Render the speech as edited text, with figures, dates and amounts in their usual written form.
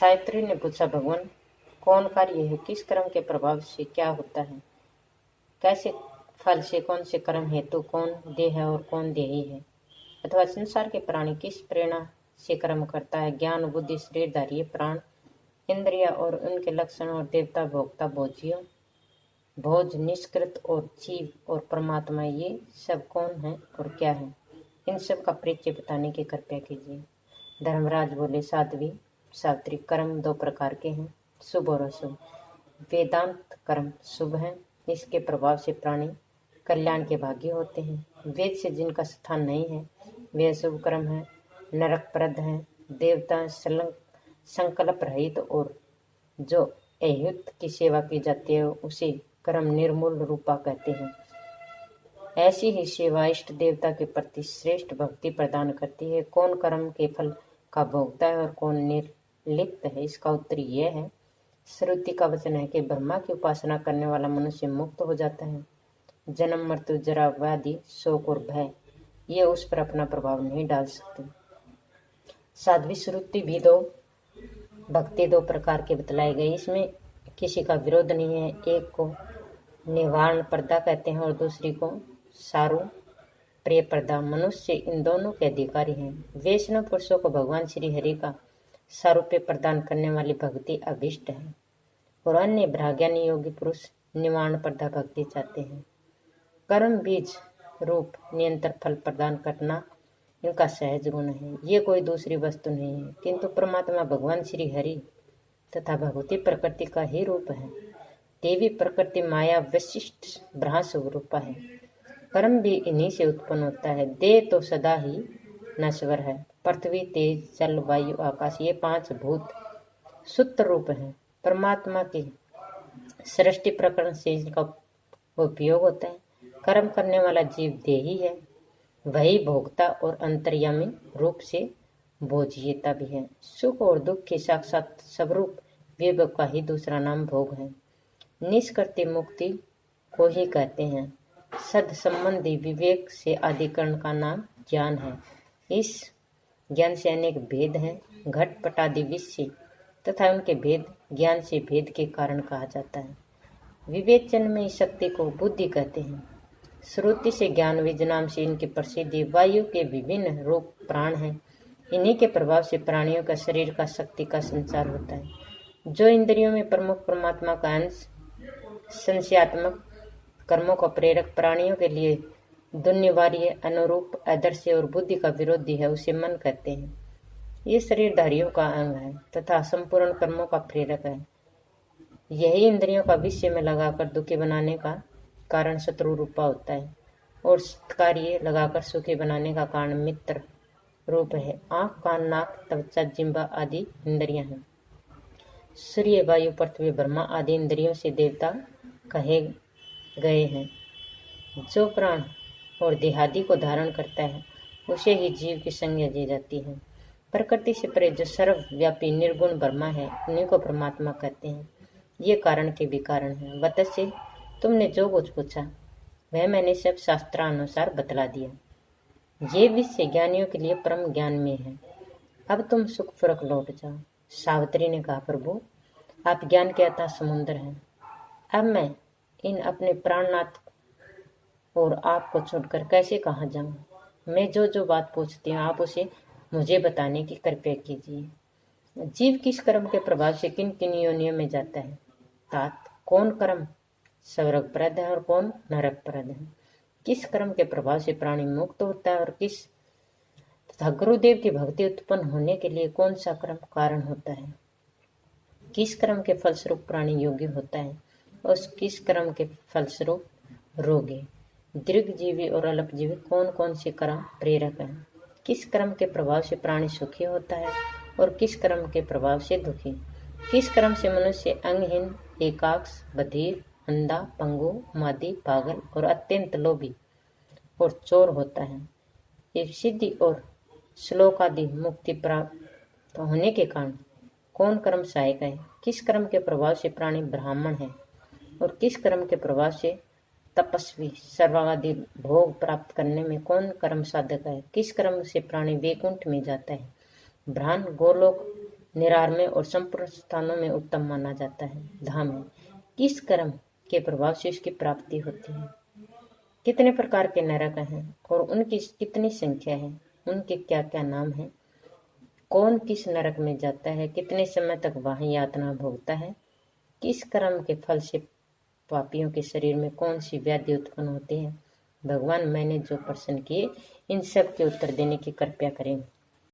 सावित्री ने पूछा, भगवान कौन कार्य है, किस कर्म के प्रभाव से क्या होता है, कैसे फल से कौन से कर्म हेतु कौन देह है और कौन देही है, अथवा संसार के प्राणी किस प्रेरणा से कर्म करता है। ज्ञान बुद्धि शरीरधारी प्राण इंद्रिया और उनके लक्षण और देवता भोक्ता भोज्य भोज निष्कृत और जीव और परमात्मा, ये सब कौन है और क्या है, इन सब का परिचय बताने की कृपया कीजिए। धर्मराज बोले, साध्वी सावित्री, कर्म दो प्रकार के हैं, शुभ और अशुभ। वेदांत कर्म शुभ है, इसके प्रभाव से प्राणी कल्याण के भागी होते हैं। वेद से जिनका स्थान नहीं है वे अशुभ कर्म है, नरकप्रद है। देवता संकल्प रहित और जो अयुक्त की सेवा की जाती है उसे कर्म निर्मूल रूपा कहते हैं। ऐसी ही सेवा इष्ट देवता के प्रति श्रेष्ठ भक्ति प्रदान करती है। कौन कर्म के फल का भोगता है और कौन निर्लिप्त है, इसका उत्तर यह है। श्रुति का वचन है कि ब्रह्मा की उपासना करने वाला मनुष्य मुक्त हो जाता है। जन्म मृत्यु जरा व्याधि शोक और भय ये उस पर अपना प्रभाव नहीं डाल सकते। साध्वी श्रुति भी भक्ति दो प्रकार के बतलाई गई, इसमें किसी का विरोध नहीं है। एक को निवारण प्रदा कहते हैं और दूसरी को सारू प्रिय प्रदा। मनुष्य इन दोनों के अधिकारी हैं। वैष्णव पुरुषों को भगवान श्री हरि का सारूप्य प्रदान करने वाली भक्ति अभिष्ट है और अन्य भ्राज्ञानी योगी पुरुष निवारण प्रदा भक्ति चाहते हैं। कर्म बीज रूप निरंतर फल प्रदान करना इनका सहज गुण है, ये कोई दूसरी वस्तु नहीं है, किंतु परमात्मा भगवान श्री हरि तथा भगवती प्रकृति का ही रूप है। देवी प्रकृति माया विशिष्ट ब्रह्म स्वरूपा है। कर्म भी इन्हीं से उत्पन्न होता है। देह तो सदा ही नश्वर है। पृथ्वी तेज जल वायु आकाश ये पांच भूत सूत्र रूप है। परमात्मा की सृष्टि प्रकरण से इनका उपयोग होता है। कर्म करने वाला जीव देही है, वही भोक्ता और अंतर्यामी रूप से भोज्यता भी है। सुख और दुख के साक्षात स्वरूप विवेक का ही दूसरा नाम भोग है। निष्कृति मुक्ति को ही कहते हैं। सद संबंधी विवेक से अधिकरण का नाम ज्ञान है। इस ज्ञान से अनेक भेद हैं। घटपट आदि विषय तथा उनके भेद ज्ञान से भेद के कारण कहा जाता है। विवेचन में इस शक्ति को बुद्धि कहते हैं। श्रुति से ज्ञान विज नाम से इनकी प्रसिद्धि। वायु के विभिन्न रूप प्राण हैं। इन्हीं के प्रभाव से प्राणियों का शरीर का शक्ति का संचार होता है। जो इंद्रियों में प्रमुख परमात्मा का अंश संशयात्मक कर्मों का प्रेरक प्राणियों के लिए दुनिवार्य अनुरूप आदर्श और बुद्धि का विरोधी है, उसे मन कहते हैं। ये शरीरधारियों का अंग है तथा संपूर्ण कर्मों का प्रेरक है। यही इंद्रियों का विषय में लगाकर दुखी बनाने का कारण शत्रु रूपा होता है और कार्य लगाकर सुखी बनाने का कारण मित्र रूप है। आंख कान नाक त्वचा जिह्वा आदि इंद्रियां हैं। सूर्य वायु पृथ्वी ब्रह्मा आदि इंद्रियों से देवता कहे गए हैं। जो प्राण और देहादि को धारण करता है उसे ही जीव की संज्ञा दी जाती है। प्रकृति से परे जो सर्वव्यापी निर्गुण ब्रह्मा है उन्हीं को परमात्मा कहते हैं। ये कारण के भी कारण है। वत्स्य तुमने जो कुछ पूछा वह मैंने सब शास्त्रानुसार बतला दिया। ये विषय ज्ञानियों के लिए परम ज्ञान में है। अब तुम सुखपूर्वक लौट जाओ। सावित्री ने कहा, प्रभु आप ज्ञान के अथाह समुद्र हैं। अब मैं इन अपने प्राणनाथ और आपको छोड़कर कैसे कहाँ जाऊं? मैं जो जो बात पूछती हूँ आप उसे मुझे बताने की कृपया कीजिए। जीव किस कर्म के प्रभाव से किन किन योनियों में जाता है? तात कौन कर्म स्वर्गप्रद है और कौन नरकप्रद है? किस कर्म के प्रभाव से प्राणी मुक्त होता है और किस तथा गुरुदेव की भक्ति उत्पन्न होने के लिए कौन सा कर्म कारण होता है? किस कर्म के फलस्वरूप प्राणी योग्य होता है और किस कर्म के फलस्वरूप रोगी? दीर्घजीवी और अल्पजीवी कौन कौन से कर्म प्रेरक हैं? किस कर्म के प्रभाव से प्राणी सुखी होता है और किस कर्म के प्रभाव से दुखी? किस कर्म से मनुष्य अंगहीन, एकाक्ष, बधिर, अंधा, पंगु, मादी, पागल और अत्यंत लोभी और चोर होता है? ये सिद्धि और श्लोक आदि मुक्ति प्राप्त होने के कारण कौन कर्म सहायक है? किस कर्म के प्रभाव से प्राणी ब्राह्मण है और किस कर्म के प्रभाव से तपस्वी? सर्वादि भोग प्राप्त करने में कौन कर्म साधक है? किस कर्म से प्राणी वैकुंठ में जाता है? भ्राण गोलोक निरार में और संपूर्ण स्थानों में उत्तम माना जाता है। धाम है, किस कर्म के प्रभाव से इसकी प्राप्ति होती है। कितने प्रकार के नरक हैं और उनकी कितनी संख्या है, उनके क्या क्या नाम है, कौन किस नरक में जाता है, कितने समय तक वहां यातना भोगता है, किस कर्म के फल से पापियों के शरीर में कौन सी व्याधि उत्पन्न होती है। भगवान मैंने जो प्रश्न किए इन सब के उत्तर देने की कृपया करें।